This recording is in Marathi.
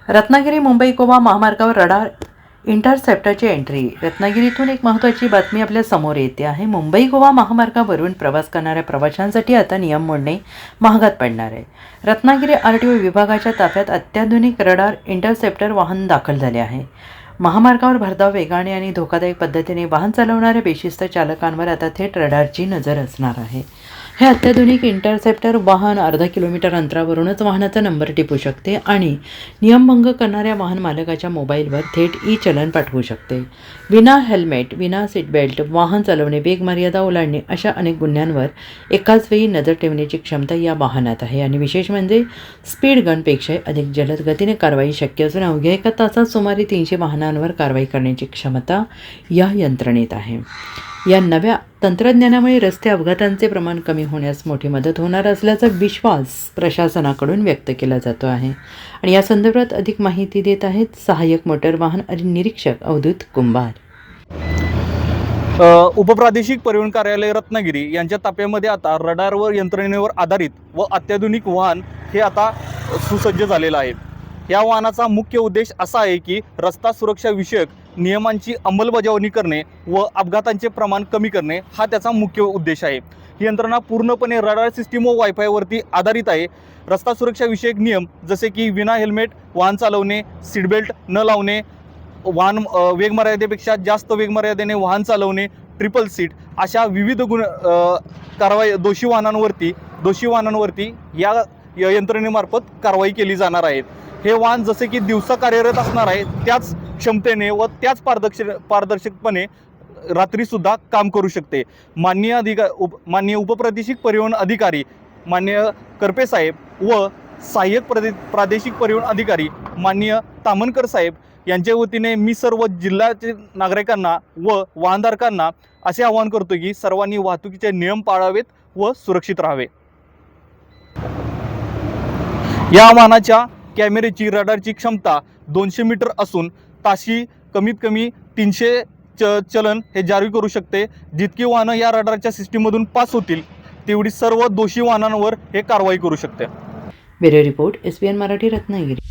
रत्नागिरी मुंबई गोवा महामार्गावर रडार इंटरसेप्टरची एंट्री. रत्नागिरीतून एक महत्त्वाची बातमी आपल्या समोर येते आहे. मुंबई गोवा महामार्गावरून प्रवास करणाऱ्या प्रवाशांसाठी आता नियम मोडणे महागात पडणार आहे. रत्नागिरी RTO विभागाच्या ताफ्यात अत्याधुनिक रडार इंटरसेप्टर वाहन दाखल झाले आहे. महामार्गावर भरधाव वेगाने आणि धोकादायक पद्धतीने वाहन चालवणाऱ्या बेशिस्त चालकांवर आता थेट रडारची नजर असणार आहे. हे अत्याधुनिक इंटरसेप्टर वाहन अर्धा किलोमीटर अंतरावरूनच वाहनाचा नंबर टिपू शकते आणि नियमभंग करणाऱ्या वाहन मालकाच्या मोबाईलवर थेट चलन पाठवू शकते. विना हेल्मेट, विना सीटबेल्ट वाहन चालवणे, वेगमर्यादा ओलांडणे अशा अनेक गुन्ह्यांवर एकाच वेळी नजर ठेवण्याची क्षमता या वाहनात आहे. आणि विशेष म्हणजे स्पीड गनपेक्षा अधिक जलद गतीने कारवाई शक्य असून अवघ्या एका तासात सुमारे 300 वाहनांवर कारवाई करण्याची क्षमता या यंत्रणेत आहे. या नव्या तंत्रज्ञानामुळे रस्ते अपघातांचे प्रमाण कमी होण्यास मोठी मदत होणार असल्याचा विश्वास प्रशासनाकडून व्यक्त केला जातो आहे. आणि या संदर्भात अधिक माहिती देत आहेत सहाय्यक मोटर वाहन निरीक्षक अवधूत कुंभार. उपप्रादेशिक परिवहन कार्यालय रत्नागिरी यांच्या ताफ्यामध्ये आता रडारवर यंत्रणेवर आधारित व अत्याधुनिक वाहन हे आता सुसज्ज झालेलं आहे. या वाहनाचा मुख्य उद्देश असा आहे की रस्ता सुरक्षा विषयक नियमांची अंमलबजावणी करणे व अपघातांचे प्रमाण कमी करणे हा त्याचा मुख्य उद्देश आहे. ही यंत्रणा पूर्णपणे रडार सिस्टीम व वायफायवरती आधारित आहे. रस्ता सुरक्षा विषयक नियम जसे की विना हेल्मेट वाहन चालवणे, सीटबेल्ट न लावणे, वाहन वेगमर्यादेपेक्षा जास्त वेगमर्यादेने वाहन चालवणे, ट्रिपल सीट अशा विविध कारवाई दोषी वाहनांवरती या यंत्रणेमार्फत कारवाई केली जाणार आहे. हे वाहन जसे की दिवसा कार्यरत असणार आहे त्याच क्षमतेने व त्याच पारदर्शकपणे रात्रीसुद्धा काम करू शकते. माननीय उपप्रादेशिक परिवहन अधिकारी माननीय करपे साहेब व सहाय्यक प्रादेशिक परिवहन अधिकारी माननीय तामनकर साहेब यांच्या वतीने मी सर्व जिल्ह्यातील नागरिकांना व वाहनधारकांना असे आवाहन करतो की सर्वांनी वाहतुकीचे नियम पाळावेत व सुरक्षित राहावे. या वाहनाच्या कॅमेऱ्याची रडारची क्षमता 200 मीटर असून ताशी कमीत कमी 300 चलन हे जारी करू शकते. जितकी वाहनं या रडारच्या सिस्टीममधून पास होतील तेवढी सर्व दोषी वाहनांवर हे कारवाई करू शकते. Bureau report SBN Marathi Ratnagiri.